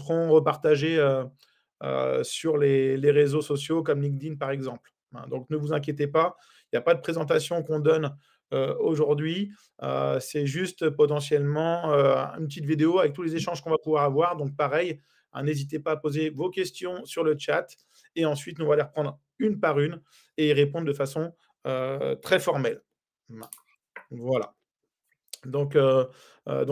seront repartagés sur les réseaux sociaux comme LinkedIn, par exemple. Hein, donc ne vous inquiétez pas, il n'y a pas de présentation qu'on donne aujourd'hui. C'est juste potentiellement une petite vidéo avec tous les échanges qu'on va pouvoir avoir. Donc pareil, hein, n'hésitez pas à poser vos questions sur le chat et ensuite nous on va les reprendre une par une et y répondre de façon très formelle. Voilà. Donc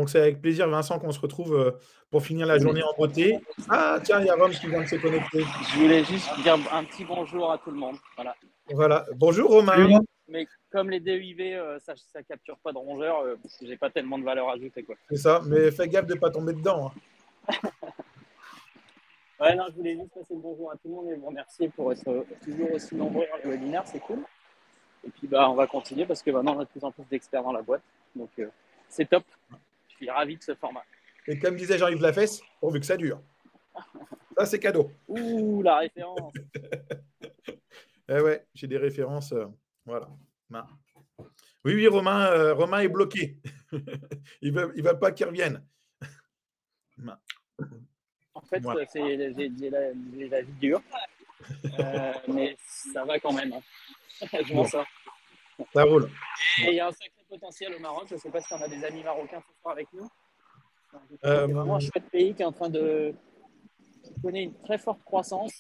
c'est avec plaisir, Vincent, qu'on se retrouve pour finir la Oui. journée en beauté. Ah, tiens, il y a Rome qui vient de se connecter. Je voulais juste dire un petit bonjour à tout le monde. Voilà. Voilà. Bonjour, Salut, Romain. Romain. Mais comme les DUV, ça capture pas de rongeurs, j'ai pas tellement de valeur ajoutée, quoi. C'est ça, mais fais gaffe de ne pas tomber dedans. Hein. Ouais, non, je voulais juste passer le bonjour à tout le monde et vous remercier pour être toujours aussi nombreux dans les webinaires, c'est cool. Et puis, on va continuer parce que maintenant, on a de plus en plus d'experts dans la boîte. Donc, c'est top. Je suis ravi de ce format. Et comme disait Jean-Yves Lafesse, pourvu que ça dure. Ça, c'est cadeau. Ouh, la référence. Eh ouais, j'ai des références. Voilà. Oui, oui, Romain est bloqué. Il ne veut pas qu'il revienne. En fait, Voilà. j'ai la vie dure. Mais ça va quand même. Hein. Je m'en sors. Ça roule. Et il y a un sacré potentiel au Maroc. Je ne sais pas si on a des amis marocains ce soir avec nous. C'est vraiment un chouette pays qui est en train de qui connaît une très forte croissance.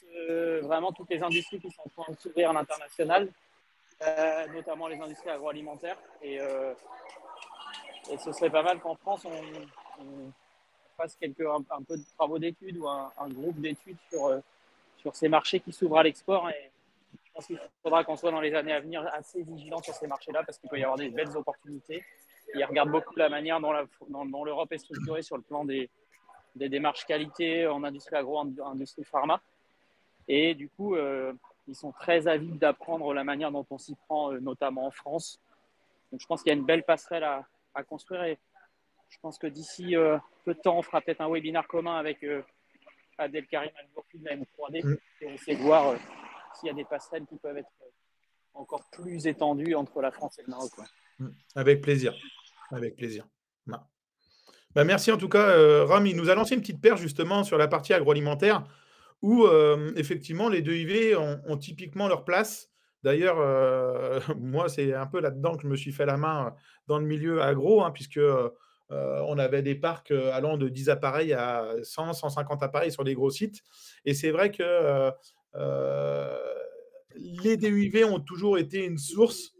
Vraiment, toutes les industries qui sont en train de s'ouvrir à l'international, notamment les industries agroalimentaires. Et ce serait pas mal qu'en France, on fasse un peu de travaux d'études ou un groupe d'études sur ces marchés qui s'ouvrent à l'export. Et je pense qu'il faudra qu'on soit dans les années à venir assez vigilant sur ces marchés-là parce qu'il peut y avoir des belles opportunités. Et ils regardent beaucoup la manière dont l'Europe est structurée sur le plan des démarches qualité en industrie agro, en industrie pharma. Et du coup, ils sont très avides d'apprendre la manière dont on s'y prend, notamment en France. Donc je pense qu'il y a une belle passerelle à construire. Et je pense que d'ici peu de temps, on fera peut-être un webinaire commun avec Abdelkarim Al-Bourki de la M3D et essayer de voir s'il y a des passerelles qui peuvent être encore plus étendues entre la France et le Maroc. Avec plaisir. Avec plaisir. Merci en tout cas, Ram. Il nous a lancé une petite perche justement sur la partie agroalimentaire où effectivement les deux IV ont typiquement leur place. D'ailleurs, moi, c'est un peu là-dedans que je me suis fait la main dans le milieu agro, hein, puisque on avait des parcs allant de 10 appareils à 100, 150 appareils sur des gros sites. Et c'est vrai que les DUIV ont toujours été une source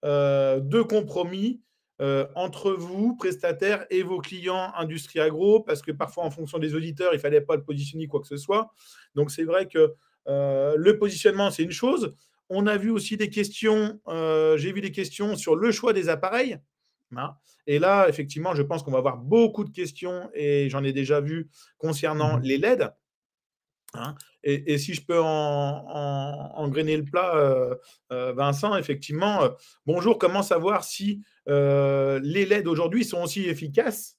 de compromis entre vous, prestataires, et vos clients industrie agro, parce que parfois, en fonction des auditeurs, il ne fallait pas le positionner quoi que ce soit. Donc, c'est vrai que le positionnement, c'est une chose. On a vu aussi des questions, j'ai vu des questions sur le choix des appareils. Hein. Et là, effectivement, je pense qu'on va avoir beaucoup de questions, et j'en ai déjà vu concernant les LED. Hein. Et si je peux engrainer le plat, Vincent, effectivement, bonjour, comment savoir si les LED aujourd'hui sont aussi efficaces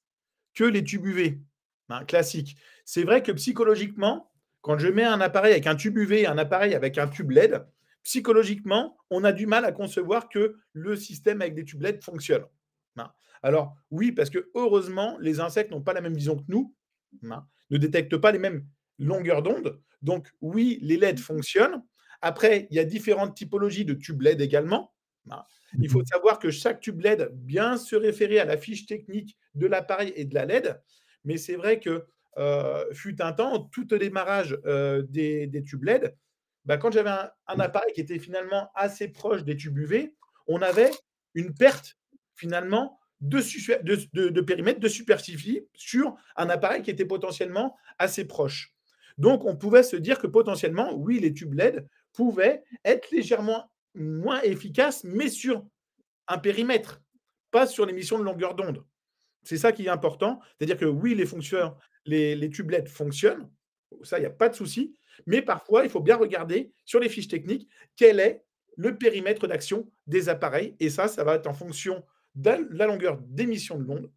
que les tubes UV classiques? C'est vrai que psychologiquement, quand je mets un appareil avec un tube UV et un appareil avec un tube LED, psychologiquement, on a du mal à concevoir que le système avec des tubes LED fonctionne. Alors, oui, parce que heureusement, les insectes n'ont pas la même vision que nous, ne détectent pas les mêmes longueurs d'onde. Donc, oui, les LED fonctionnent. Après, il y a différentes typologies de tubes LED également. Il faut savoir que chaque tube LED bien se référer à la fiche technique de l'appareil et de la LED. Mais c'est vrai que fut un temps, tout au démarrage des tubes LED, quand j'avais un appareil qui était finalement assez proche des tubes UV, on avait une perte finalement de périmètre, de superficie sur un appareil qui était potentiellement assez proche. Donc, on pouvait se dire que potentiellement, oui, les tubes LED pouvaient être légèrement moins efficaces, mais sur un périmètre, pas sur l'émission de longueur d'onde. C'est ça qui est important. C'est-à-dire que oui, les tubes LED fonctionnent, ça, il n'y a pas de souci, mais parfois, il faut bien regarder sur les fiches techniques quel est le périmètre d'action des appareils. Et ça va être en fonction de la longueur d'émission de l'onde,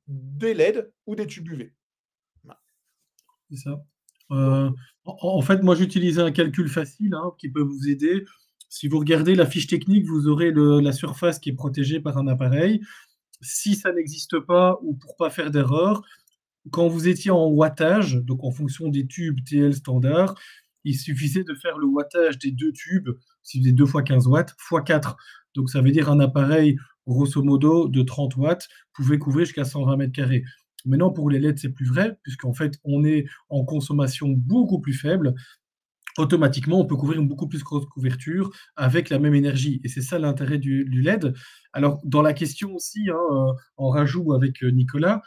des LED ou des tubes UV. C'est ça. En fait, moi, j'utilisais un calcul facile qui peut vous aider. Si vous regardez la fiche technique, vous aurez la surface qui est protégée par un appareil. Si ça n'existe pas, ou pour pas faire d'erreur, quand vous étiez en wattage, donc en fonction des tubes TL standard, il suffisait de faire le wattage des deux tubes, si vous êtes 2 fois 15 watts, fois 4. Donc ça veut dire un appareil, grosso modo, de 30 watts pouvait couvrir jusqu'à 120 mètres carrés. Maintenant, pour les LED, c'est plus vrai, puisqu'en fait, on est en consommation beaucoup plus faible. Automatiquement, on peut couvrir une beaucoup plus grosse couverture avec la même énergie. Et c'est ça l'intérêt du LED. Alors, dans la question aussi, hein, en rajout avec Nicolas,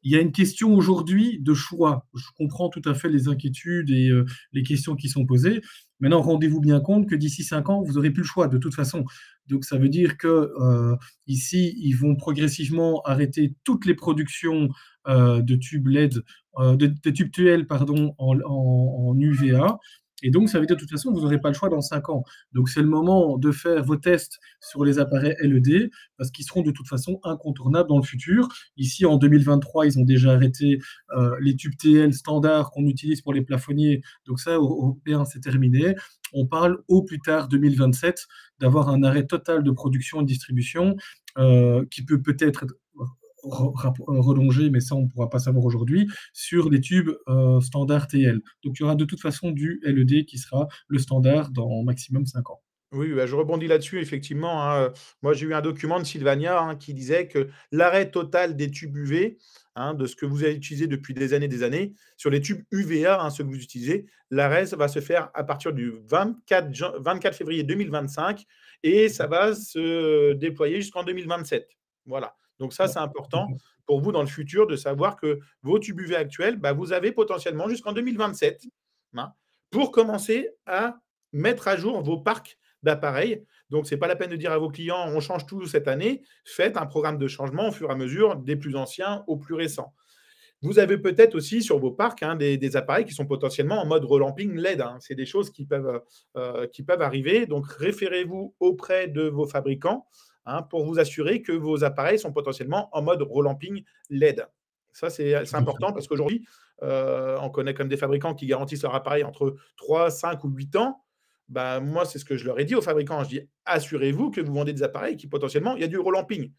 il y a une question aujourd'hui de choix. Je comprends tout à fait les inquiétudes et les questions qui sont posées. Maintenant, rendez-vous bien compte que d'ici 5 ans, vous n'aurez plus le choix de toute façon. Donc, ça veut dire que ici, ils vont progressivement arrêter toutes les productions de tubes LED, de tubes TL, pardon, en UVA. Et donc, ça veut dire de toute façon, vous n'aurez pas le choix dans 5 ans. Donc, c'est le moment de faire vos tests sur les appareils LED parce qu'ils seront de toute façon incontournables dans le futur. Ici, en 2023, ils ont déjà arrêté les tubes TL standards qu'on utilise pour les plafonniers. Donc ça, européen, c'est terminé. On parle au plus tard 2027 d'avoir un arrêt total de production et de distribution qui peut peut-être être relongé, mais ça, on ne pourra pas savoir aujourd'hui, sur les tubes standard TL. Donc, il y aura de toute façon du LED qui sera le standard dans maximum 5 ans. Oui, bah, je rebondis là-dessus, effectivement, hein. Moi, j'ai eu un document de Sylvania, hein, qui disait que l'arrêt total des tubes UV, hein, de ce que vous avez utilisé depuis des années, sur les tubes UVA, hein, ceux que vous utilisez, l'arrêt, ça va se faire à partir du 24 février 2025 et ça va se déployer jusqu'en 2027. Voilà. Donc ça, Ouais. c'est important pour vous dans le futur de savoir que vos tubes UV actuels, bah, vous avez potentiellement jusqu'en 2027, hein, pour commencer à mettre à jour vos parcs d'appareils. Donc, ce n'est pas la peine de dire à vos clients, on change tout cette année. Faites un programme de changement au fur et à mesure, des plus anciens aux plus récents. Vous avez peut-être aussi sur vos parcs, hein, des appareils qui sont potentiellement en mode relamping LED, hein. C'est des choses qui peuvent arriver. Donc, référez-vous auprès de vos fabricants, hein, pour vous assurer que vos appareils sont potentiellement en mode relamping LED. Ça, c'est Tout à fait. important parce qu'aujourd'hui, on connaît comme des fabricants qui garantissent leur appareil entre 3, 5 ou 8 ans. Bah, moi, c'est ce que je leur ai dit aux fabricants. Je dis, assurez-vous que vous vendez des appareils qui potentiellement, il y a du relamping.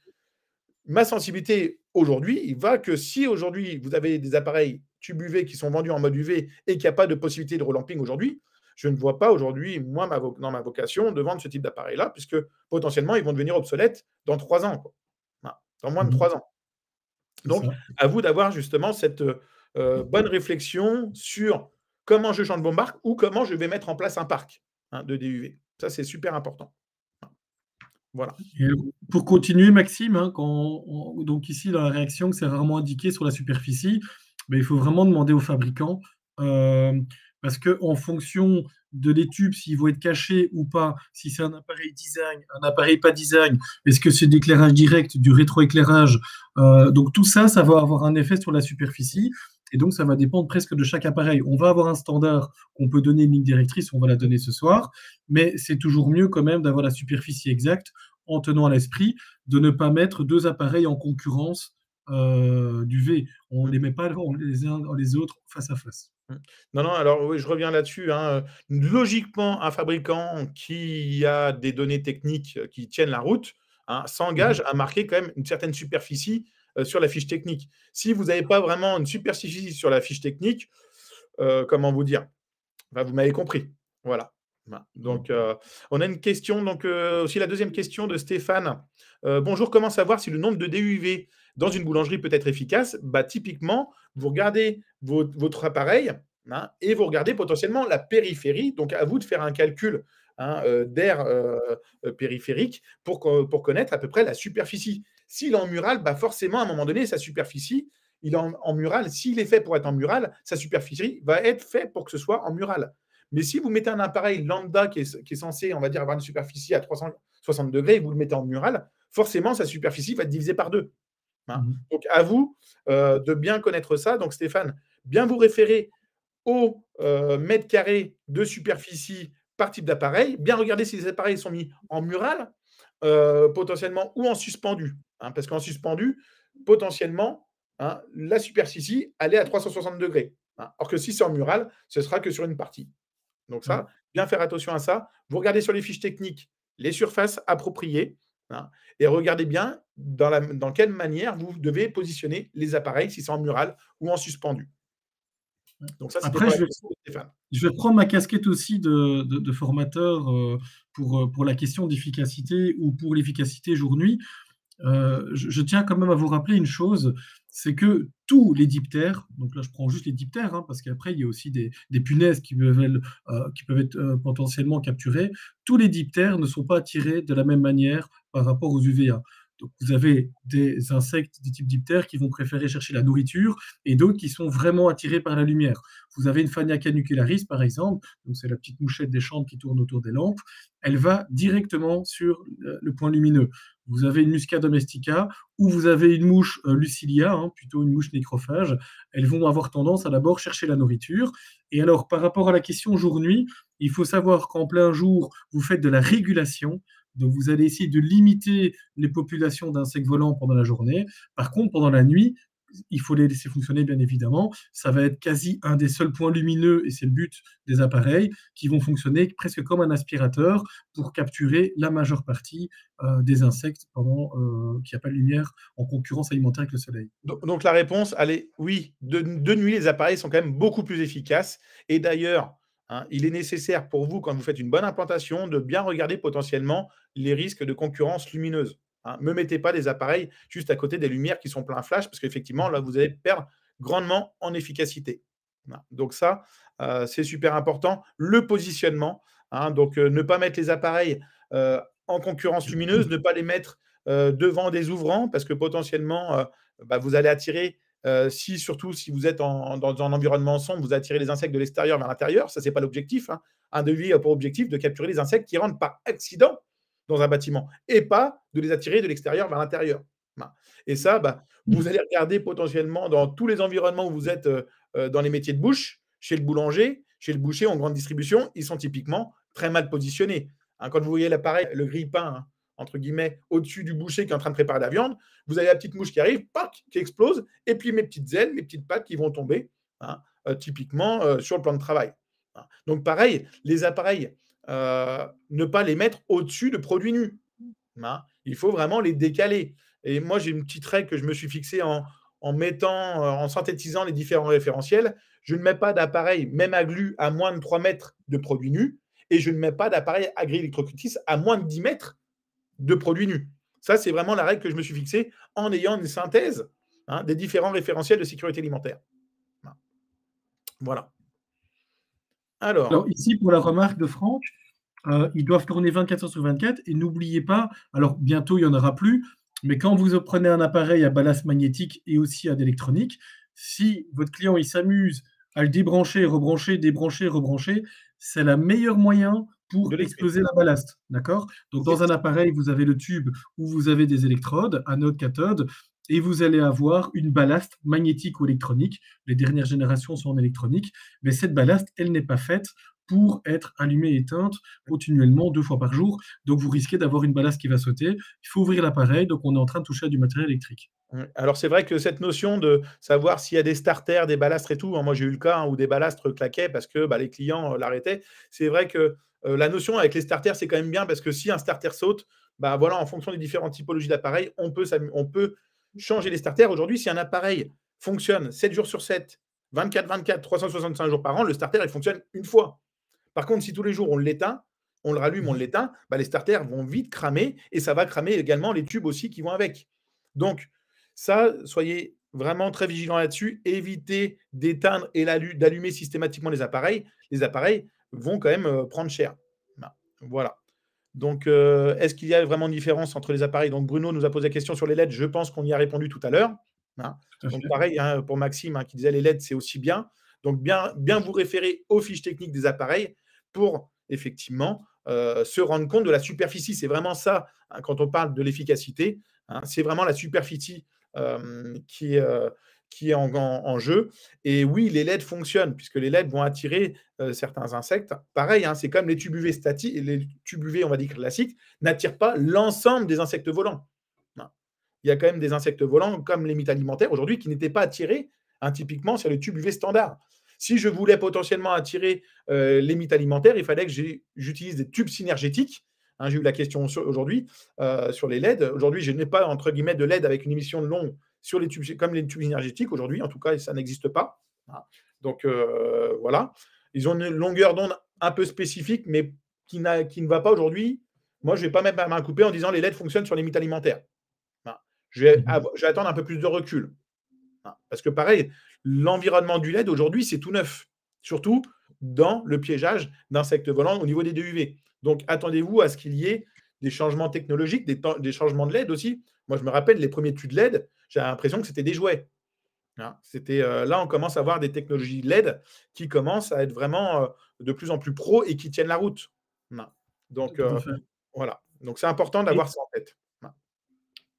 Ma sensibilité aujourd'hui, il va que si aujourd'hui vous avez des appareils tube UV qui sont vendus en mode UV et qu'il n'y a pas de possibilité de relamping aujourd'hui, je ne vois pas aujourd'hui, moi, dans ma vocation, de vendre ce type d'appareil-là, puisque potentiellement, ils vont devenir obsolètes dans 3 ans, quoi. Voilà. Dans moins de 3 ans. C'est Donc, ça. à vous d'avoir justement cette bonne réflexion sur comment je change mon parc ou comment je vais mettre en place un parc, hein, de DUV. Ça, c'est super important. Voilà. Et pour continuer, Maxime, hein, donc ici, dans la réaction, c'est rarement indiqué sur la superficie, mais il faut vraiment demander aux fabricants, euh, parce qu'en fonction de les tubes, s'ils vont être cachés ou pas, si c'est un appareil design, un appareil pas design, est-ce que c'est de l'éclairage direct, du rétroéclairage, donc tout ça, ça va avoir un effet sur la superficie. Et donc, ça va dépendre presque de chaque appareil. On va avoir un standard qu'on peut donner une ligne directrice, on va la donner ce soir, mais c'est toujours mieux quand même d'avoir la superficie exacte en tenant à l'esprit de ne pas mettre deux appareils en concurrence du V. On ne les met pas les uns les autres face à face. Non, non, alors oui, je reviens là-dessus, hein. Logiquement, un fabricant qui a des données techniques qui tiennent la route, hein, s'engage Mhm. à marquer quand même une certaine superficie sur la fiche technique. Si vous n'avez pas vraiment une superficie sur la fiche technique, comment vous dire? Bah, vous m'avez compris. Voilà. Voilà. Donc, on a une question, donc, aussi la deuxième question de Stéphane. Bonjour, comment savoir si le nombre de DUV dans une boulangerie peut être efficace? Bah, typiquement, vous regardez votre appareil, hein, et vous regardez potentiellement la périphérie. Donc, à vous de faire un calcul, hein, d'air périphérique pour connaître à peu près la superficie. S'il est en mural, bah, forcément, à un moment donné, sa superficie, il est en mural. S'il est fait pour être en mural, sa superficie va être faite pour que ce soit en mural. Mais si vous mettez un appareil lambda qui est censé, on va dire, avoir une superficie à 360 degrés et vous le mettez en mural, forcément, sa superficie va être divisée par deux, hein. Mhm. Donc, à vous de bien connaître ça. Donc, Stéphane, bien vous référer au mètre carré de superficie par type d'appareil, bien regarder si les appareils sont mis en mural, potentiellement, ou en suspendu, hein, parce qu'en suspendu, potentiellement, hein, la superficie, elle est à 360 degrés, hein. Or que si c'est en mural, ce sera que sur une partie. Donc Ouais. ça, bien faire attention à ça. Vous regardez sur les fiches techniques les surfaces appropriées, hein. Et regardez bien dans quelle manière vous devez positionner les appareils, si c'est en mural ou en suspendu. Donc ça, c'était Après, pour la question de Stéphane. je vais prendre ma casquette aussi de formateur pour la question d'efficacité ou pour l'efficacité jour-nuit. Je tiens quand même à vous rappeler une chose, c'est que tous les diptères, donc là je prends juste les diptères, hein, parce qu'après il y a aussi des punaises qui peuvent être potentiellement capturées, tous les diptères ne sont pas attirés de la même manière par rapport aux UVA. Donc vous avez des insectes de type diptère qui vont préférer chercher la nourriture et d'autres qui sont vraiment attirés par la lumière. Vous avez une Phania canicularis par exemple, donc c'est la petite mouchette des chambres qui tourne autour des lampes, elle va directement sur le point lumineux. Vous avez une Musca domestica ou vous avez une mouche Lucilia, hein, plutôt une mouche nécrophage. Elles vont avoir tendance à d'abord chercher la nourriture. Et alors, par rapport à la question jour-nuit, il faut savoir qu'en plein jour, vous faites de la régulation. Donc, vous allez essayer de limiter les populations d'insectes volants pendant la journée. Par contre, pendant la nuit, il faut les laisser fonctionner, bien évidemment. Ça va être quasi un des seuls points lumineux, et c'est le but des appareils, qui vont fonctionner presque comme un aspirateur pour capturer la majeure partie des insectes pendant qu'il n'y a pas de lumière en concurrence alimentaire avec le soleil. Donc la réponse, elle est oui. De nuit, les appareils sont quand même beaucoup plus efficaces. Et d'ailleurs, hein, il est nécessaire pour vous, quand vous faites une bonne implantation, de bien regarder potentiellement les risques de concurrence lumineuse. Hein. Ne mettez pas des appareils juste à côté des lumières qui sont plein flash, parce qu'effectivement, là, vous allez perdre grandement en efficacité. Voilà. Donc ça, c'est super important. Le positionnement, hein, donc ne pas mettre les appareils en concurrence lumineuse, ne pas les mettre devant des ouvrants, parce que potentiellement, vous allez attirer, surtout si vous êtes dans un environnement sombre, vous attirez les insectes de l'extérieur vers l'intérieur. Ça, ce n'est pas l'objectif. Hein. Un devis a pour objectif de capturer les insectes qui rentrent par accident dans un bâtiment et pas de les attirer de l'extérieur vers l'intérieur. Et ça, vous allez regarder potentiellement dans tous les environnements où vous êtes dans les métiers de bouche, chez le boulanger, chez le boucher en grande distribution, ils sont typiquement très mal positionnés. Hein, quand vous voyez l'appareil, le grille-pain, hein, entre guillemets, au-dessus du boucher qui est en train de préparer la viande, vous avez la petite mouche qui arrive, pac, qui explose, et puis mes petites ailes, mes petites pattes qui vont tomber, hein, typiquement sur le plan de travail. Hein. Donc pareil, les appareils, ne pas les mettre au-dessus de produits nus. Hein. Il faut vraiment les décaler. Et moi, j'ai une petite règle que je me suis fixée en synthétisant les différents référentiels. Je ne mets pas d'appareil, même à glu, à moins de 3 mètres de produits nus, et je ne mets pas d'appareil à grille électrocutrice à moins de 10 mètres de produits nus. Ça, c'est vraiment la règle que je me suis fixée en ayant une synthèse, hein, des différents référentiels de sécurité alimentaire. Voilà. Alors ici, pour la remarque de Franck, ils doivent tourner 24 heures sur 24 et n'oubliez pas, alors bientôt il n'y en aura plus, mais quand vous prenez un appareil à ballast magnétique et aussi à d'électronique, si votre client il s'amuse à le débrancher, rebrancher, débrancher, rebrancher, c'est le meilleur moyen pour exploser la ballast. D'accord? Donc dans un appareil, vous avez le tube où vous avez des électrodes, anode, cathode, et vous allez avoir une ballast magnétique ou électronique. Les dernières générations sont en électronique, mais cette ballast, elle n'est pas faite pour être allumée et éteinte continuellement 2 fois par jour. Donc, vous risquez d'avoir une ballast qui va sauter. Il faut ouvrir l'appareil. Donc, on est en train de toucher à du matériel électrique. Alors, c'est vrai que cette notion de savoir s'il y a des starters, des ballastres et tout, hein, moi j'ai eu le cas hein, où des ballastres claquaient parce que les clients l'arrêtaient. C'est vrai que la notion avec les starters, c'est quand même bien parce que si un starter saute, voilà, en fonction des différentes typologies d'appareils, on peut changer les starters. Aujourd'hui, si un appareil fonctionne 7 jours sur 7, 24-24, 365 jours par an, le starter, il fonctionne une fois. Par contre, si tous les jours on l'éteint, on le rallume, on l'éteint, les starters vont vite cramer et ça va cramer également les tubes aussi qui vont avec. Donc, ça, soyez vraiment très vigilants là-dessus. Évitez d'éteindre et d'allumer systématiquement les appareils. Les appareils vont quand même prendre cher. Voilà. Donc, est-ce qu'il y a vraiment une différence entre les appareils? Donc, Bruno nous a posé la question sur les LED. Je pense qu'on y a répondu tout à l'heure. Hein. Donc, pareil hein, pour Maxime qui disait les LED, c'est aussi bien. Donc, bien vous référer aux fiches techniques des appareils pour effectivement se rendre compte de la superficie. C'est vraiment ça, hein, quand on parle de l'efficacité. Hein, c'est vraiment la superficie qui est en jeu. Et oui, les LED fonctionnent, puisque les LED vont attirer certains insectes. Pareil, hein, c'est comme les tubes UV statiques, les tubes UV, on va dire classiques, n'attirent pas l'ensemble des insectes volants. Non. Il y a quand même des insectes volants, comme les mites alimentaires, aujourd'hui, qui n'étaient pas attirés, hein, typiquement, sur les tubes UV standards. Si je voulais potentiellement attirer les mites alimentaires, il fallait que j'utilise des tubes synergétiques, J'ai eu la question aujourd'hui sur les LED. Aujourd'hui, je n'ai pas, entre guillemets, de LED avec une émission longue sur les tubes, comme les tubes énergétiques. Aujourd'hui, en tout cas, ça n'existe pas. Donc, voilà. Ils ont une longueur d'onde un peu spécifique, mais qui ne va pas aujourd'hui. Moi, je ne vais pas mettre ma main à couper en disant les LED fonctionnent sur les mythes alimentaires. Je vais attendre un peu plus de recul. Parce que pareil, l'environnement du LED aujourd'hui, c'est tout neuf. Surtout dans le piégeage d'insectes volants au niveau des DUV. Donc, attendez-vous à ce qu'il y ait des changements technologiques, des changements de LED aussi. Moi, je me rappelle, les premiers tubes LED, j'avais l'impression que c'était des jouets. Là, on commence à voir des technologies LED qui commencent à être vraiment de plus en plus pro et qui tiennent la route. Donc, voilà. Donc, c'est important d'avoir ça en tête.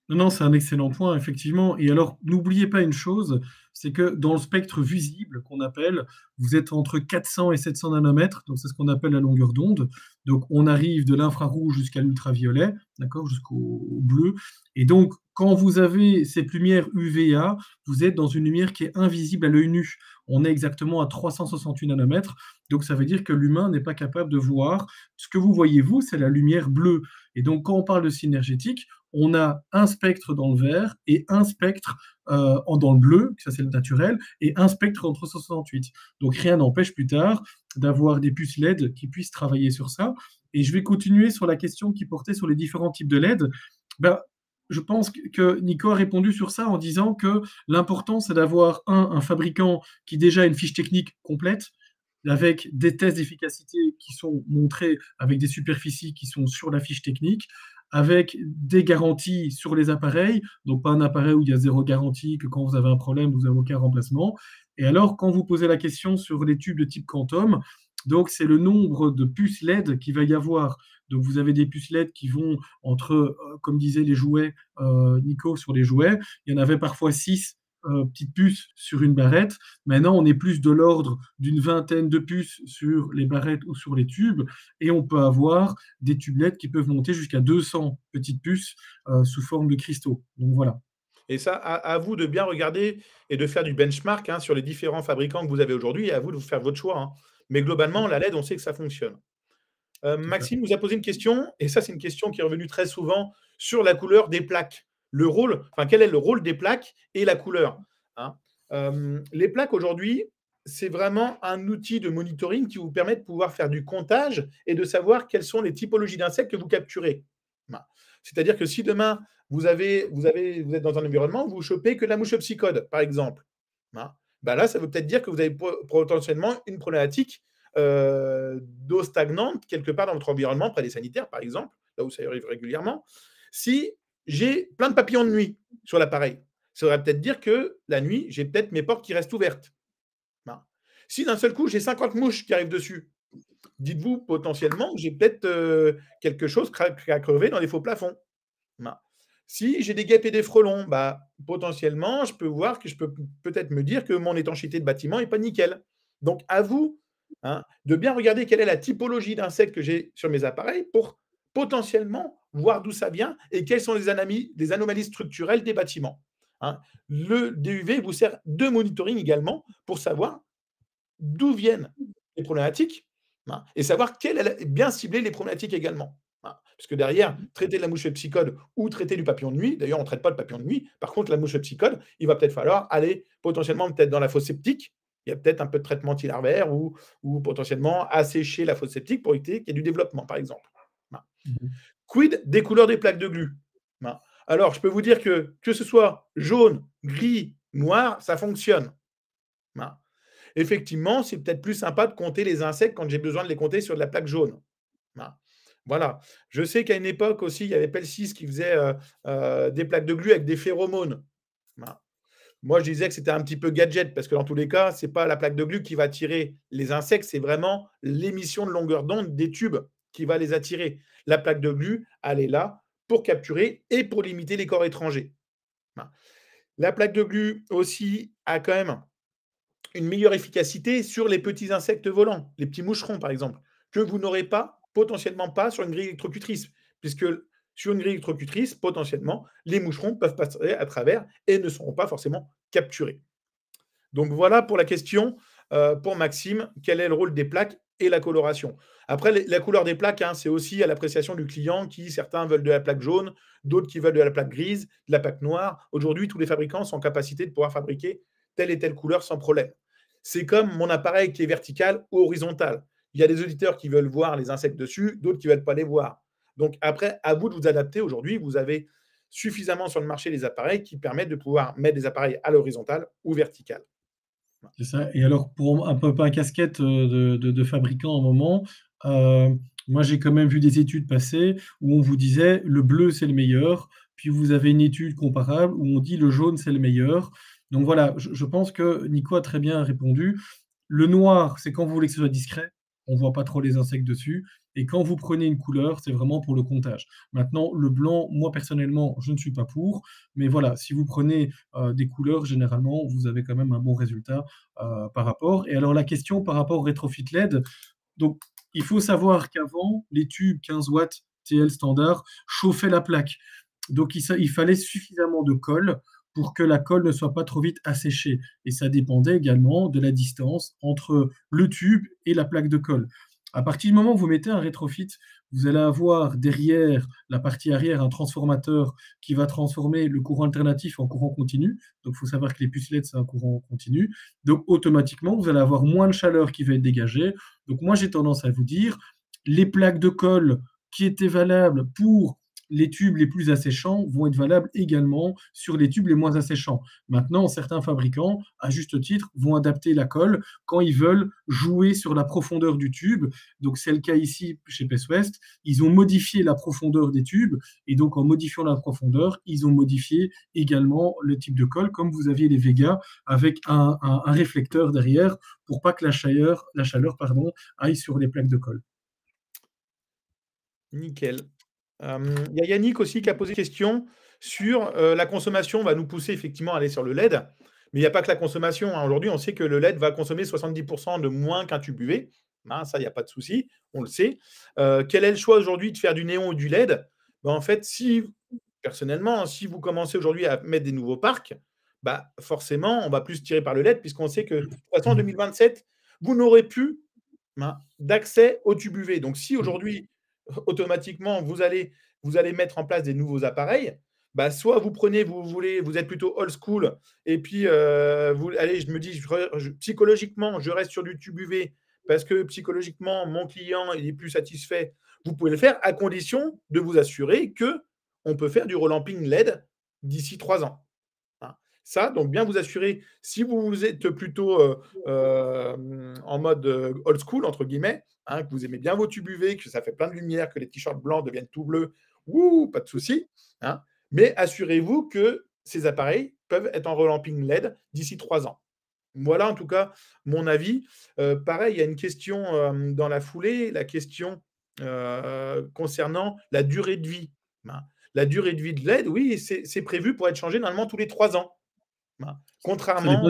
Non, c'est un excellent point, effectivement. Et alors, n'oubliez pas une chose, c'est que dans le spectre visible qu'on appelle, vous êtes entre 400 et 700 nanomètres, donc c'est ce qu'on appelle la longueur d'onde. Donc, on arrive de l'infrarouge jusqu'à l'ultraviolet, d'accord, jusqu'au bleu. Et donc, quand vous avez cette lumière UVA, vous êtes dans une lumière qui est invisible à l'œil nu. On est exactement à 368 nanomètres, donc ça veut dire que l'humain n'est pas capable de voir. Ce que vous voyez, vous, c'est la lumière bleue. Et donc, quand on parle de synergétique, on a un spectre dans le vert et un spectre dans le bleu, ça c'est le naturel, et un spectre en 368. Donc rien n'empêche plus tard d'avoir des puces LED qui puissent travailler sur ça. Et je vais continuer sur la question qui portait sur les différents types de LED. Je pense que Nico a répondu sur ça en disant que l'important, c'est d'avoir un fabricant qui déjà a une fiche technique complète, avec des tests d'efficacité qui sont montrés avec des superficies qui sont sur la fiche technique, avec des garanties sur les appareils, donc pas un appareil où il y a zéro garantie, que quand vous avez un problème, vous n'avez aucun remplacement. Et alors, quand vous posez la question sur les tubes de type Quantum, donc c'est le nombre de puces LED qu'il va y avoir. Donc vous avez des puces LED qui vont entre, comme disaient les jouets, Nico, sur les jouets, il y en avait parfois 6 petites puces sur une barrette. Maintenant, on est plus de l'ordre d'une vingtaine de puces sur les barrettes ou sur les tubes, et on peut avoir des tubes LED qui peuvent monter jusqu'à 200 petites puces sous forme de cristaux. Donc voilà. Et ça, à vous de bien regarder et de faire du benchmark sur les différents fabricants que vous avez aujourd'hui, et à vous de faire votre choix. Mais globalement, la LED, on sait que ça fonctionne. Maxime nous a posé une question, et ça, c'est une question qui est revenue très souvent sur la couleur des plaques. Quel est le rôle des plaques et la couleur les plaques aujourd'hui, c'est vraiment un outil de monitoring qui vous permet de pouvoir faire du comptage et de savoir quelles sont les typologies d'insectes que vous capturez. C'est-à-dire que si demain, vous êtes dans un environnement où vous chopez que la mouche psychode, par exemple, là, ça veut peut-être dire que vous avez potentiellement une problématique d'eau stagnante quelque part dans votre environnement, près des sanitaires, par exemple, là où ça arrive régulièrement. Si j'ai plein de papillons de nuit sur l'appareil, ça voudrait peut-être dire que la nuit, j'ai peut-être mes portes qui restent ouvertes. Si d'un seul coup, j'ai 50 mouches qui arrivent dessus, dites-vous potentiellement que j'ai peut-être quelque chose à crever dans les faux plafonds. Si j'ai des guêpes et des frelons, potentiellement, je peux voir que je peux peut-être me dire que mon étanchéité de bâtiment n'est pas nickel. Donc, à vous de bien regarder quelle est la typologie d'insectes que j'ai sur mes appareils pour potentiellement voir d'où ça vient et quelles sont les anomalies structurelles des bâtiments. Le DUV vous sert de monitoring également pour savoir d'où viennent les problématiques et savoir bien cibler les problématiques également. Parce que derrière, traiter de la mouche psychode ou traiter du papillon de nuit, d'ailleurs, on ne traite pas le papillon de nuit, par contre, la mouche psychode, il va peut-être falloir aller potentiellement peut-être dans la fosse septique. Il y a peut-être un peu de traitement antilarvaire ou potentiellement assécher la fosse septique pour éviter qu'il y ait du développement, par exemple. Quid des couleurs des plaques de glu? Alors, je peux vous dire que ce soit jaune, gris, noir, ça fonctionne. Effectivement, c'est peut-être plus sympa de compter les insectes quand j'ai besoin de les compter sur de la plaque jaune. Voilà. Je sais qu'à une époque aussi, il y avait Pelsis qui faisait des plaques de glu avec des phéromones. Moi, je disais que c'était un petit peu gadget parce que dans tous les cas, ce n'est pas la plaque de glu qui va attirer les insectes, c'est vraiment l'émission de longueur d'onde des tubes qui va les attirer. La plaque de glu, elle est là pour capturer et pour limiter les corps étrangers. La plaque de glu aussi a quand même une meilleure efficacité sur les petits insectes volants, les petits moucherons par exemple, que vous n'aurez potentiellement pas sur une grille électrocutrice, puisque sur une grille électrocutrice, potentiellement, les moucherons peuvent passer à travers et ne seront pas forcément capturés. Donc voilà pour la question pour Maxime, quel est le rôle des plaques et la coloration. Après, la couleur des plaques, hein, c'est aussi à l'appréciation du client certains veulent de la plaque jaune, d'autres qui veulent de la plaque grise, de la plaque noire. Aujourd'hui, tous les fabricants sont en capacité de pouvoir fabriquer telle et telle couleur sans problème. C'est comme mon appareil qui est vertical ou horizontal. Il y a des auditeurs qui veulent voir les insectes dessus, d'autres qui ne veulent pas les voir. Donc après, à vous de vous adapter. Aujourd'hui, vous avez suffisamment sur le marché les appareils qui permettent de pouvoir mettre des appareils à l'horizontale ou verticale. C'est ça. Et alors, pour un peu un casquette de fabricant à un moment, moi j'ai quand même vu des études passer où on vous disait le bleu c'est le meilleur, puis vous avez une étude comparable où on dit le jaune c'est le meilleur. Donc voilà, je pense que Nico a très bien répondu. Le noir, c'est quand vous voulez que ce soit discret, on ne voit pas trop les insectes dessus. Et quand vous prenez une couleur, c'est vraiment pour le comptage. Maintenant, le blanc, moi personnellement, je ne suis pas pour. Mais voilà, si vous prenez des couleurs, généralement, vous avez quand même un bon résultat par rapport. Et alors la question par rapport au rétrofit LED, donc il faut savoir qu'avant, les tubes 15 watts TL standard chauffaient la plaque. Donc il fallait suffisamment de colle pour que la colle ne soit pas trop vite asséchée. Et ça dépendait également de la distance entre le tube et la plaque de colle. À partir du moment où vous mettez un rétrofit, vous allez avoir derrière la partie arrière un transformateur qui va transformer le courant alternatif en courant continu. Donc, il faut savoir que les puces LED, c'est un courant continu. Donc, automatiquement, vous allez avoir moins de chaleur qui va être dégagée. Donc, moi, j'ai tendance à vous dire, les plaques de colle qui étaient valables pour les tubes les plus asséchants vont être valables également sur les tubes les moins asséchants. Maintenant, certains fabricants, à juste titre, vont adapter la colle quand ils veulent jouer sur la profondeur du tube. Donc, c'est le cas ici chez Best West. Ils ont modifié la profondeur des tubes et donc, en modifiant la profondeur, ils ont modifié également le type de colle, comme vous aviez les Vega avec un réflecteur derrière pour pas que la chaleur aille sur les plaques de colle. Nickel. Il y a Yannick aussi qui a posé une question sur la consommation, va nous pousser effectivement à aller sur le LED. Mais il n'y a pas que la consommation, hein. Aujourd'hui, on sait que le LED va consommer 70% de moins qu'un tube UV. Hein, ça, il n'y a pas de souci, on le sait. Quel est le choix aujourd'hui de faire du néon ou du LED? En fait, personnellement, si vous commencez aujourd'hui à mettre des nouveaux parcs, forcément, on va plus tirer par le LED, puisqu'on sait que de toute façon, en 2027, vous n'aurez plus d'accès au tube UV. Donc, si aujourd'hui, automatiquement, vous allez mettre en place des nouveaux appareils, soit vous prenez, vous êtes plutôt old school, et puis allez, je me dis, psychologiquement, je reste sur du tube UV parce que psychologiquement, mon client il est plus satisfait. Vous pouvez le faire à condition de vous assurer que on peut faire du relamping LED d'ici 3 ans. Ça, donc bien vous assurer, si vous êtes plutôt en mode old school, entre guillemets, que vous aimez bien vos tubes UV, que ça fait plein de lumière, que les t-shirts blancs deviennent tout bleus, pas de souci. Mais assurez-vous que ces appareils peuvent être en relamping LED d'ici 3 ans. Voilà en tout cas mon avis. Pareil, il y a une question dans la foulée, la question concernant la durée de vie. La durée de vie de LED, oui, c'est prévu pour être changé normalement tous les 3 ans. Contrairement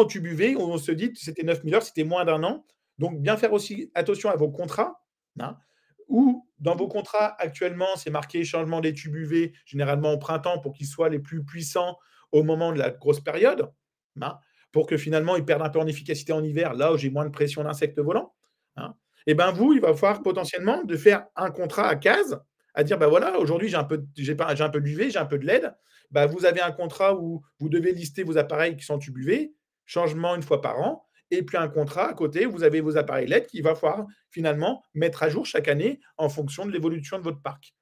au tube UV, où on se dit que c'était 9000 heures, c'était moins d'1 an. Donc, bien faire aussi attention à vos contrats, ou dans vos contrats actuellement, c'est marqué changement des tubes UV, généralement au printemps, pour qu'ils soient les plus puissants au moment de la grosse période, pour que finalement, ils perdent un peu en efficacité en hiver, là où j'ai moins de pression d'insectes volants. Et vous, il va falloir potentiellement de faire un contrat à case, à dire, voilà, aujourd'hui, j'ai un peu d'UV, j'ai un peu de LED. Vous avez un contrat où vous devez lister vos appareils qui sont tube UV, changement une fois par an, et puis un contrat à côté, vous avez vos appareils LED qu'il va falloir finalement mettre à jour chaque année en fonction de l'évolution de votre parc.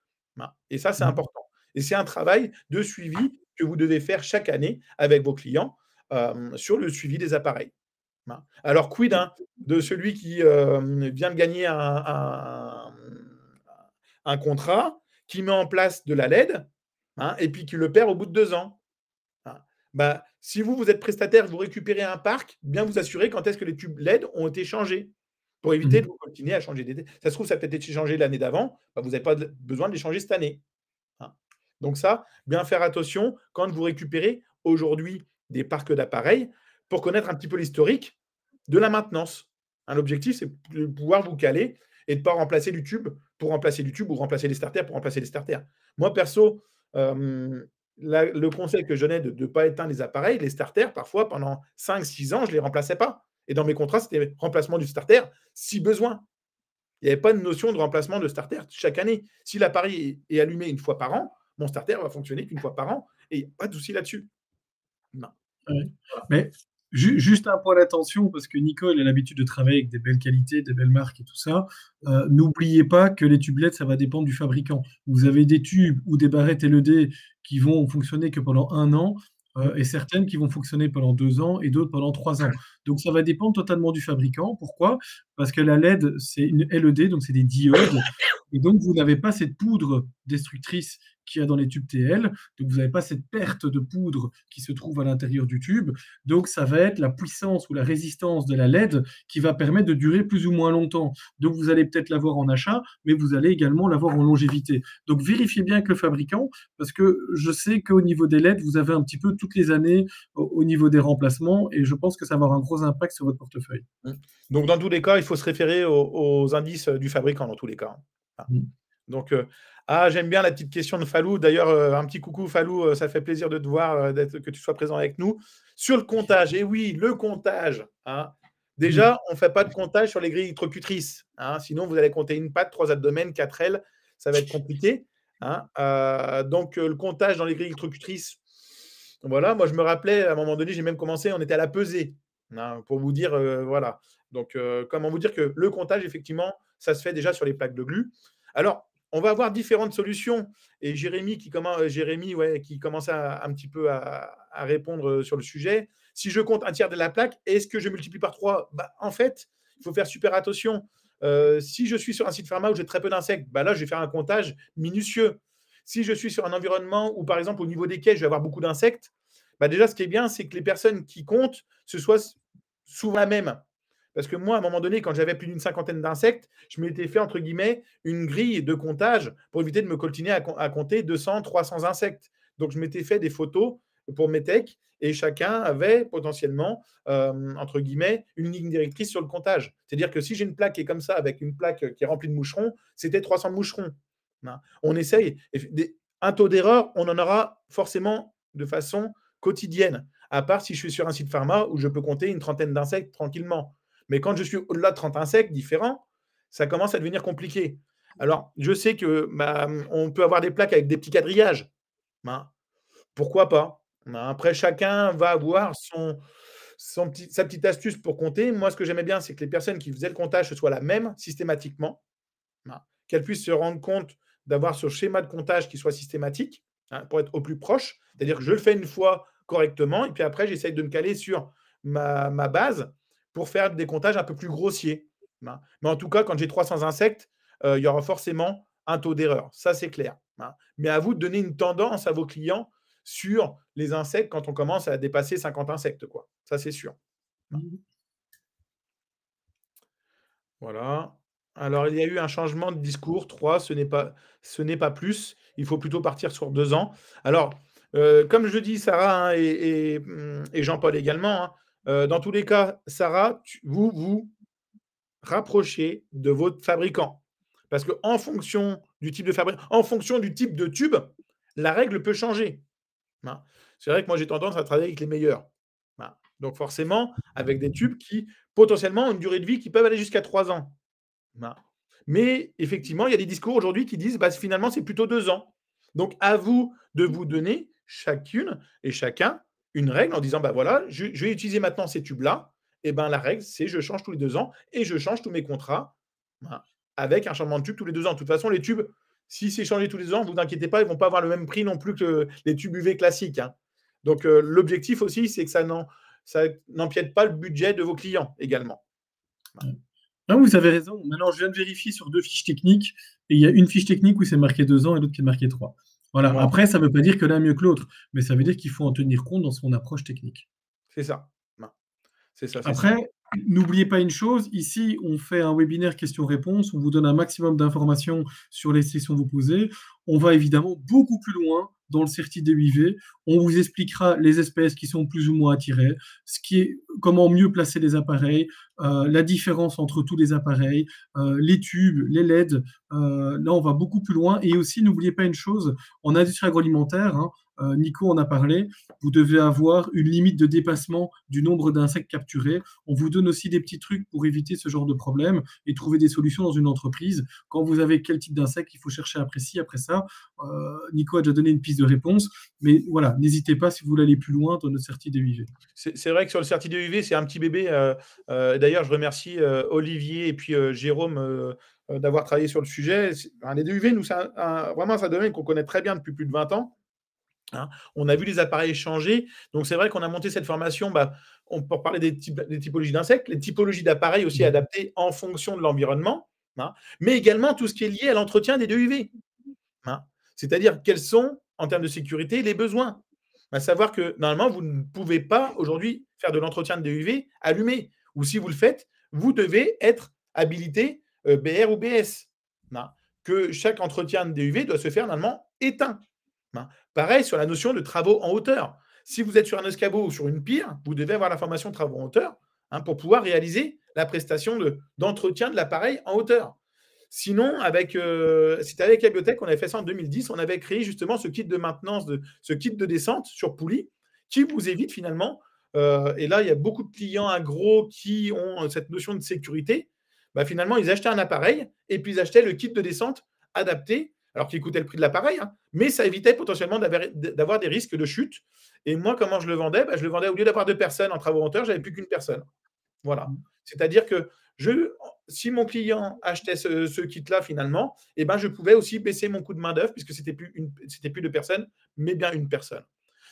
Et ça, c'est important. Et c'est un travail de suivi que vous devez faire chaque année avec vos clients sur le suivi des appareils. Alors, quid de celui qui vient de gagner un contrat, qui met en place de la LED, et puis qui le perd au bout de 2 ans. Si vous êtes prestataire, vous récupérez un parc, bien vous assurer quand est-ce que les tubes LED ont été changés pour éviter de vous continuer à changer des. Ça se trouve, ça a peut-être été changé l'année d'avant, vous n'avez pas besoin de les changer cette année. Donc ça, bien faire attention quand vous récupérez aujourd'hui des parcs d'appareils pour connaître un petit peu l'historique de la maintenance. L'objectif, c'est de pouvoir vous caler et de ne pas remplacer du tube pour remplacer du tube ou remplacer les starters pour remplacer les starters. Moi, perso, le conseil que je donnais de ne pas éteindre les appareils, les starters, parfois pendant 5-6 ans, je ne les remplaçais pas. Et dans mes contrats, c'était remplacement du starter si besoin. Il n'y avait pas de notion de remplacement de starter chaque année. Si l'appareil est allumé une fois par an, mon starter va fonctionner qu'une fois par an et pas de souci là-dessus. Non. Ouais. Mais juste un point d'attention, parce que Nicole a l'habitude de travailler avec des belles qualités, des belles marques et tout ça. N'oubliez pas que les tubes LED, ça va dépendre du fabricant. Vous avez des tubes ou des barrettes LED qui vont fonctionner que pendant 1 an, et certaines qui vont fonctionner pendant 2 ans et d'autres pendant 3 ans. Donc ça va dépendre totalement du fabricant. Pourquoi? Parce que la LED, c'est une LED, donc c'est des diodes. Et donc, vous n'avez pas cette poudre destructrice qu'il y a dans les tubes TL. Donc, vous n'avez pas cette perte de poudre qui se trouve à l'intérieur du tube. Donc, ça va être la puissance ou la résistance de la LED qui va permettre de durer plus ou moins longtemps. Donc, vous allez peut-être l'avoir en achat, mais vous allez également l'avoir en longévité. Donc, vérifiez bien avec le fabricant, parce que je sais qu'au niveau des LED, vous avez un petit peu toutes les années au niveau des remplacements, et je pense que ça va avoir un gros impact sur votre portefeuille. Donc, dans tous les cas, il faut se référer aux indices du fabricant, dans tous les cas. Donc, j'aime bien la petite question de Falou. D'ailleurs, un petit coucou Falou, ça fait plaisir de te voir, que tu sois présent avec nous. Sur le comptage, et oui, le comptage. Déjà, on ne fait pas de comptage sur les grilles électrocutrices. Sinon, vous allez compter une patte, 3 abdomens, 4 ailes. Ça va être compliqué. Donc, le comptage dans les grilles électrocutrices, voilà. Moi, je me rappelais, à un moment donné, j'ai même commencé, on était à la pesée. Pour vous dire, voilà. Donc, comment vous dire que le comptage, effectivement, ça se fait déjà sur les plaques de glu. Alors, on va avoir différentes solutions. Et Jérémy qui commence un petit peu à répondre sur le sujet. Si je compte un tiers de la plaque, est-ce que je multiplie par 3 ? En fait, il faut faire super attention. Si je suis sur un site pharma où j'ai très peu d'insectes, là, je vais faire un comptage minutieux. Si je suis sur un environnement où, par exemple, au niveau des quais, je vais avoir beaucoup d'insectes, déjà, ce qui est bien, c'est que les personnes qui comptent, ce soit souvent la même. Parce que moi, à un moment donné, quand j'avais plus d'une 50aine d'insectes, je m'étais fait, entre guillemets, une grille de comptage pour éviter de me coltiner à compter 200, 300 insectes. Donc, je m'étais fait des photos pour mes techs et chacun avait potentiellement, entre guillemets, une ligne directrice sur le comptage. C'est-à-dire que si j'ai une plaque qui est comme ça, avec une plaque qui est remplie de moucherons, c'était 300 moucherons. On essaye. Un taux d'erreur, on en aura forcément de façon quotidienne, à part si je suis sur un site pharma où je peux compter une trentaine d'insectes tranquillement. Mais quand je suis au-delà de 30 insectes différents, ça commence à devenir compliqué. Alors, je sais qu'on peut avoir des plaques avec des petits quadrillages. Pourquoi pas ? Après, chacun va avoir sa petite astuce pour compter. Moi, ce que j'aimais bien, c'est que les personnes qui faisaient le comptage, ce soit la même systématiquement, qu'elles puissent se rendre compte d'avoir ce schéma de comptage qui soit systématique, pour être au plus proche. C'est-à-dire que je le fais une fois correctement, et puis après, j'essaye de me caler sur ma base pour faire des comptages un peu plus grossiers. Mais en tout cas, quand j'ai 300 insectes, il y aura forcément un taux d'erreur. Ça, c'est clair. Mais à vous de donner une tendance à vos clients sur les insectes quand on commence à dépasser 50 insectes, quoi. Ça, c'est sûr. Voilà. Alors, il y a eu un changement de discours. 3, ce n'est pas plus. Il faut plutôt partir sur 2 ans. Alors, comme je dis, Sarah, et Jean-Paul également, dans tous les cas, Sarah, vous rapprochez de votre fabricant. Parce qu'en fonction du type de fabricant, en fonction du type de tube, la règle peut changer. C'est vrai que moi, j'ai tendance à travailler avec les meilleurs. Donc, forcément, avec des tubes qui, potentiellement, ont une durée de vie qui peuvent aller jusqu'à 3 ans. Mais effectivement, il y a des discours aujourd'hui qui disent finalement, c'est plutôt 2 ans. Donc, à vous de vous donner chacune et chacun une règle en disant voilà, je vais utiliser maintenant ces tubes-là. Et la règle, c'est je change tous les 2 ans et je change tous mes contrats avec un changement de tube tous les 2 ans. De toute façon, les tubes, si c'est changé tous les 2 ans, ne vous inquiétez pas, ils ne vont pas avoir le même prix non plus que les tubes UV classiques. Donc, l'objectif aussi, c'est que ça n'empiète pas le budget de vos clients également. Non, vous avez raison. Maintenant, je viens de vérifier sur 2 fiches techniques, et il y a une fiche technique où c'est marqué 2 ans et l'autre qui est marqué 3. Voilà. Ouais. Après, ça ne veut pas dire que l'un est mieux que l'autre, mais ça veut dire qu'il faut en tenir compte dans son approche technique. C'est ça. Après, n'oubliez pas une chose, ici, on fait un webinaire questions-réponses, on vous donne un maximum d'informations sur les questions que vous posez. On va évidemment beaucoup plus loin dans le CERTI DUIV. On vous expliquera les espèces qui sont plus ou moins attirées, comment mieux placer les appareils, la différence entre tous les appareils, les tubes, les LED. Là, on va beaucoup plus loin. Et aussi, n'oubliez pas une chose, en industrie agroalimentaire, Nico en a parlé, vous devez avoir une limite de dépassement du nombre d'insectes capturés. On vous donne aussi des petits trucs pour éviter ce genre de problème et trouver des solutions dans une entreprise. Quand vous avez quel type d'insecte, il faut chercher après ci, après ça. Nico a déjà donné une piste de réponse, mais voilà, n'hésitez pas si vous voulez aller plus loin dans notre certi DUV. C'est vrai que sur le certi DUV, c'est un petit bébé. D'ailleurs, je remercie Olivier et puis Jérôme d'avoir travaillé sur le sujet. Les DUV, nous, c'est vraiment un domaine qu'on connaît très bien depuis plus de 20 ans. Hein. On a vu les appareils changer. Donc, c'est vrai qu'on a monté cette formation pour parler des typologies d'insectes, les typologies d'appareils aussi adaptés en fonction de l'environnement, hein, mais également tout ce qui est lié à l'entretien des DUV. Hein. C'est-à-dire quels sont, en termes de sécurité, les besoins. À savoir que normalement, vous ne pouvez pas aujourd'hui faire de l'entretien de DUV allumé. Ou si vous le faites, vous devez être habilité BR ou BS. Hein. Que chaque entretien de DUV doit se faire normalement éteint. Hein. Pareil sur la notion de travaux en hauteur. Si vous êtes sur un escabeau ou sur une pire, vous devez avoir l'information travaux en hauteur pour pouvoir réaliser la prestation d'entretien de l'appareil en hauteur. Sinon, c'était avec Abiotech, on avait fait ça en 2010, on avait créé justement ce kit de maintenance, ce kit de descente sur poulie, qui vous évite finalement, et là, il y a beaucoup de clients agro qui ont cette notion de sécurité, finalement, ils achetaient un appareil, et puis ils achetaient le kit de descente adapté, alors qu'il coûtait le prix de l'appareil, mais ça évitait potentiellement d'avoir des risques de chute. Et moi, comment je le vendais? Je le vendais, au lieu d'avoir 2 personnes en travaux en hauteur, j'avais plus qu'une personne. Voilà. C'est-à-dire que si mon client achetait ce kit-là, finalement, je pouvais aussi baisser mon coût de main-d'œuvre puisque c'était plus 2 personnes, mais bien une personne.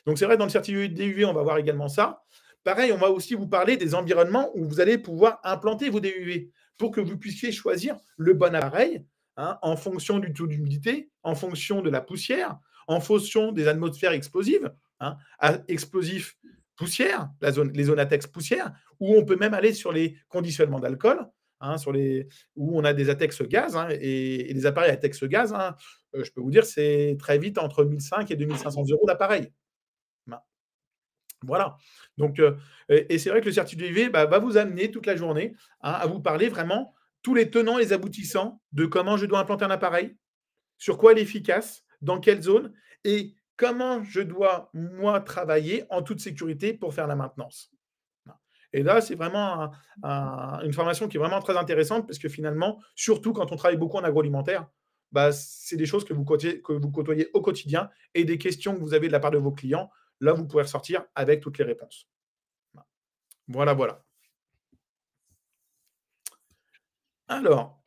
Donc, c'est vrai, dans le certificat DUV, on va voir également ça. Pareil, on va aussi vous parler des environnements où vous allez pouvoir implanter vos DUV pour que vous puissiez choisir le bon appareil en fonction du taux d'humidité, en fonction de la poussière, en fonction des atmosphères explosives, explosifs poussière, les zones ATEX poussière, où on peut même aller sur les conditionnements d'alcool, où on a des ATEX gaz, et les appareils ATEX gaz, je peux vous dire, c'est très vite entre 1 500 et 2 500 € d'appareil. Voilà. Donc, et c'est vrai que le certificat UV va vous amener toute la journée à vous parler vraiment tous les tenants et les aboutissants de comment je dois implanter un appareil, sur quoi il est efficace, dans quelle zone, et comment je dois, moi, travailler en toute sécurité pour faire la maintenance. Et là, c'est vraiment une formation qui est vraiment très intéressante parce que finalement, surtout quand on travaille beaucoup en agroalimentaire, c'est des choses que vous côtoyez au quotidien et des questions que vous avez de la part de vos clients. Là, vous pourrez ressortir avec toutes les réponses. Voilà, voilà. Alors,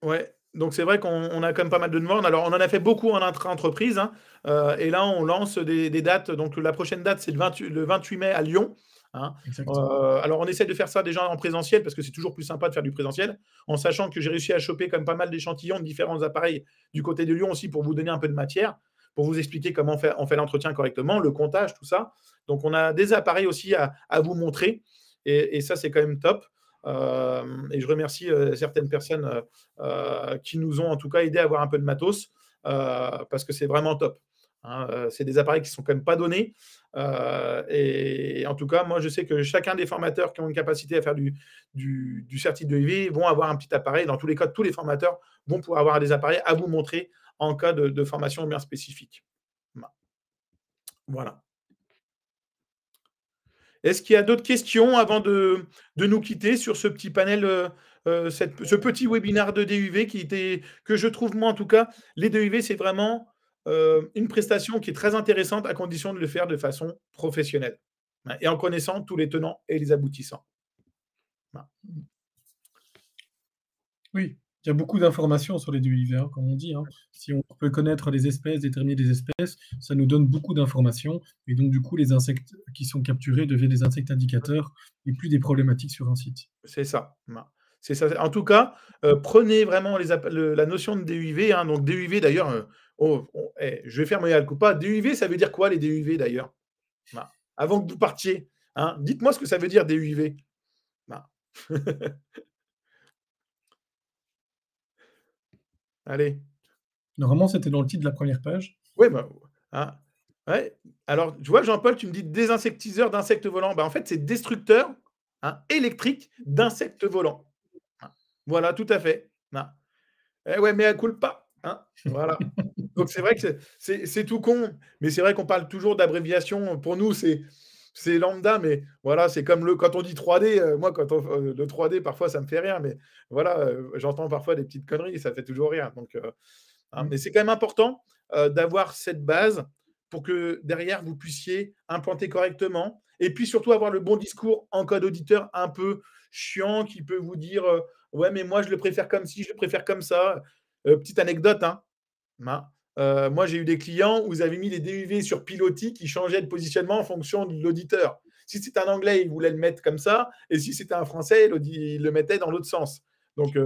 ouais. Donc, c'est vrai qu'on a quand même pas mal de demandes. Alors, on en a fait beaucoup en intra-entreprise. Et là, on lance des dates. Donc, la prochaine date, c'est le 28 mai à Lyon. Alors, on essaie de faire ça déjà en présentiel parce que c'est toujours plus sympa de faire du présentiel, en sachant que j'ai réussi à choper quand même pas mal d'échantillons de différents appareils du côté de Lyon aussi pour vous donner un peu de matière, pour vous expliquer comment on fait l'entretien correctement, le comptage, tout ça. Donc, on a des appareils aussi à vous montrer. Et ça, c'est quand même top. Et je remercie certaines personnes qui nous ont en tout cas aidé à avoir un peu de matos parce que c'est vraiment top. C'est des appareils qui ne sont quand même pas donnés. Et en tout cas, moi, je sais que chacun des formateurs qui ont une capacité à faire du certificat de UV vont avoir un petit appareil. Dans tous les cas, tous les formateurs vont pouvoir avoir des appareils à vous montrer en cas de formation bien spécifique. Voilà. Est-ce qu'il y a d'autres questions avant de nous quitter sur ce petit panel, ce petit webinaire de DUV que je trouve, moi en tout cas, les DUV, c'est vraiment une prestation qui est très intéressante à condition de le faire de façon professionnelle et en connaissant tous les tenants et les aboutissants. Voilà. Oui, il y a beaucoup d'informations sur les DUV, comme on dit. Si on peut connaître les espèces, déterminer des espèces, ça nous donne beaucoup d'informations. Et donc, du coup, les insectes qui sont capturés deviennent des insectes indicateurs et plus des problématiques sur un site. C'est ça. C'est ça. En tout cas, prenez vraiment la notion de DUV. Donc, DUV, d'ailleurs, je vais faire mon coup pas. DUV, ça veut dire quoi, les DUV, d'ailleurs? Avant que vous partiez, dites-moi ce que ça veut dire, DUV. Allez. Normalement, c'était dans le titre de la première page. Oui, ouais. Alors, tu vois, Jean-Paul, tu me dis désinsectiseur d'insectes volants. En fait, c'est destructeur électrique d'insectes volants. Voilà, tout à fait. Ouais, mais à culpa. Hein, voilà. Donc c'est vrai que c'est tout con, mais c'est vrai qu'on parle toujours d'abréviation. Pour nous, c'est lambda, mais voilà, c'est comme quand on dit 3D, moi, le 3D, parfois, ça me fait rire, mais voilà, j'entends parfois des petites conneries, ça fait toujours rire. Donc, hein, mais c'est quand même important d'avoir cette base pour que derrière, vous puissiez implanter correctement et puis surtout avoir le bon discours en code auditeur un peu chiant qui peut vous dire ouais, mais moi, je le préfère comme ci, je le préfère comme ça. Petite anecdote, hein. Hein, moi, j'ai eu des clients où vous avez mis les DUV sur pilotis qui changeaient de positionnement en fonction de l'auditeur. Si c'était un anglais, il voulait le mettre comme ça, et si c'était un français, il le mettait dans l'autre sens. Donc,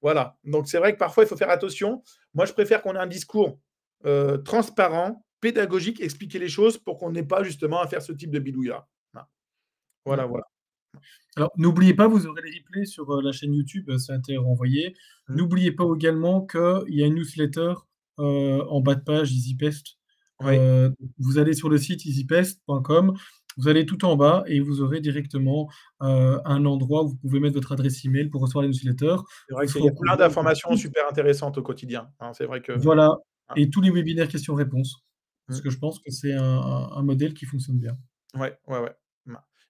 voilà. Donc, c'est vrai que parfois, il faut faire attention. Moi, je préfère qu'on ait un discours transparent, pédagogique, expliquer les choses pour qu'on n'ait pas justement à faire ce type de bidouillard. Voilà, voilà. Alors, n'oubliez pas, vous aurez les replays sur la chaîne YouTube, ça a été renvoyé. N'oubliez pas également qu'il y a une newsletter en bas de page EasyPest. Oui. Vous allez sur le site easypest.com, vous allez tout en bas et vous aurez directement un endroit où vous pouvez mettre votre adresse email pour recevoir les newsletters. C'est vrai qu'il y a plein d'informations super intéressantes au quotidien. Hein, c'est vrai que. Voilà, et tous les webinaires questions-réponses. Parce que je pense que c'est un modèle qui fonctionne bien. Ouais.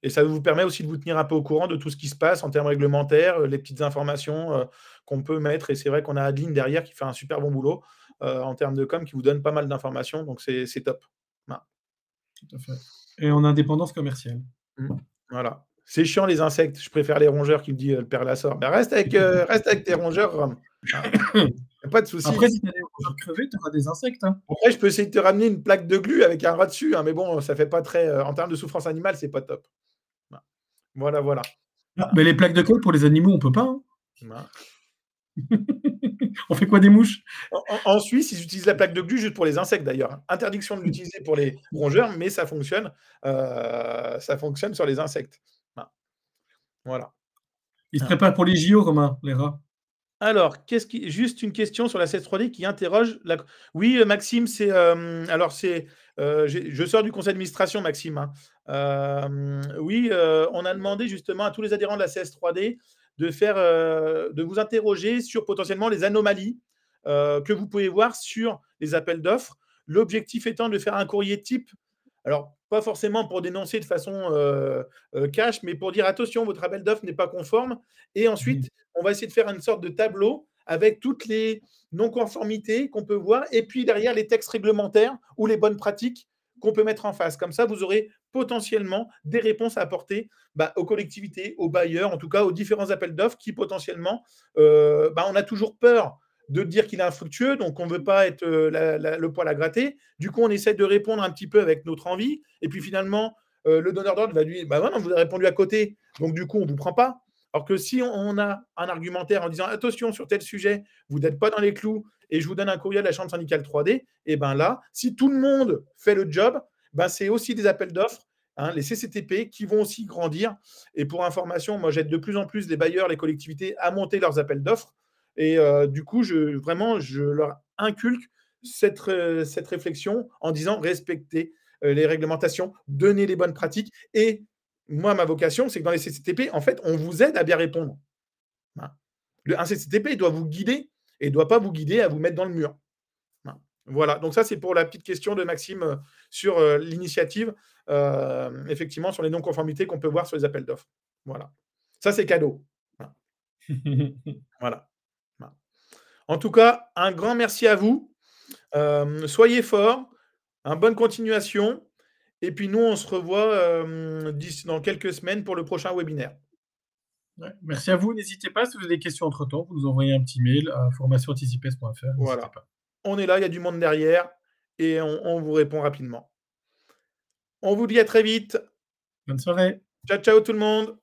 Et ça vous permet aussi de vous tenir un peu au courant de tout ce qui se passe en termes réglementaires, les petites informations qu'on peut mettre. Et c'est vrai qu'on a Adeline derrière qui fait un super bon boulot en termes de com, qui vous donne pas mal d'informations. Donc, c'est top. Tout à fait. Et en indépendance commerciale. Voilà. C'est chiant, les insectes. Je préfère les rongeurs, qui me dit le père Lassor. Ben, reste avec tes rongeurs, Rome. Pas de souci. Après, si tu as des rongeurs crevés, tu auras des insectes. Hein. Après, je peux essayer de te ramener une plaque de glu avec un rat dessus. Hein, mais bon, ça fait pas très. En termes de souffrance animale, c'est pas top. Voilà. Mais les plaques de colle pour les animaux, on peut pas. Hein. On fait quoi des mouches? En Suisse, ils utilisent la plaque de glu juste pour les insectes d'ailleurs. Interdiction de l'utiliser pour les rongeurs, mais ça fonctionne. Ça fonctionne sur les insectes. Voilà. Ils se préparent pour les JO, Romain, les rats. Alors, juste une question sur la 16-3D qui interroge. Oui, Maxime, c'est. Alors, c'est. Je sors du conseil d'administration, Maxime. Hein. Oui, on a demandé justement à tous les adhérents de la 16-3D de vous interroger sur potentiellement les anomalies que vous pouvez voir sur les appels d'offres. L'objectif étant de faire un courrier type. Alors, pas forcément pour dénoncer de façon cash, mais pour dire attention, votre appel d'offres n'est pas conforme. Et ensuite, on va essayer de faire une sorte de tableau avec toutes les non-conformités qu'on peut voir, et puis derrière les textes réglementaires ou les bonnes pratiques qu'on peut mettre en face. Comme ça, vous aurez potentiellement des réponses à apporter aux collectivités, aux bailleurs, en tout cas aux différents appels d'offres qui potentiellement, on a toujours peur de dire qu'il est infructueux, donc on ne veut pas être le poil à gratter. Du coup, on essaie de répondre un petit peu avec notre envie, et puis finalement, le donneur d'ordre va lui dire non, vous avez répondu à côté, donc du coup, on ne vous prend pas. Alors que si on a un argumentaire en disant attention, sur tel sujet, vous n'êtes pas dans les clous et je vous donne un courrier de la chambre syndicale 3D, et bien là, si tout le monde fait le job, c'est aussi des appels d'offres, hein, les CCTP, qui vont aussi grandir. Et pour information, moi, j'aide de plus en plus les bailleurs, les collectivités à monter leurs appels d'offres. Et du coup, je leur inculque cette réflexion en disant respectez les réglementations, donnez les bonnes pratiques. Et moi, ma vocation, c'est que dans les CCTP, en fait, on vous aide à bien répondre. Un CCTP, il doit vous guider et il ne doit pas vous guider à vous mettre dans le mur. Voilà, donc ça, c'est pour la petite question de Maxime sur l'initiative, effectivement, sur les non-conformités qu'on peut voir sur les appels d'offres. Voilà. Ça, c'est cadeau. Voilà. En tout cas, un grand merci à vous. Soyez forts. Bonne continuation. Et puis, nous, on se revoit dans quelques semaines pour le prochain webinaire. Ouais, merci à vous. N'hésitez pas, si vous avez des questions entre-temps, vous nous envoyez un petit mail à formation@easypest.fr. Voilà. On est là, il y a du monde derrière et on vous répond rapidement. On vous dit à très vite. Bonne soirée. Ciao tout le monde.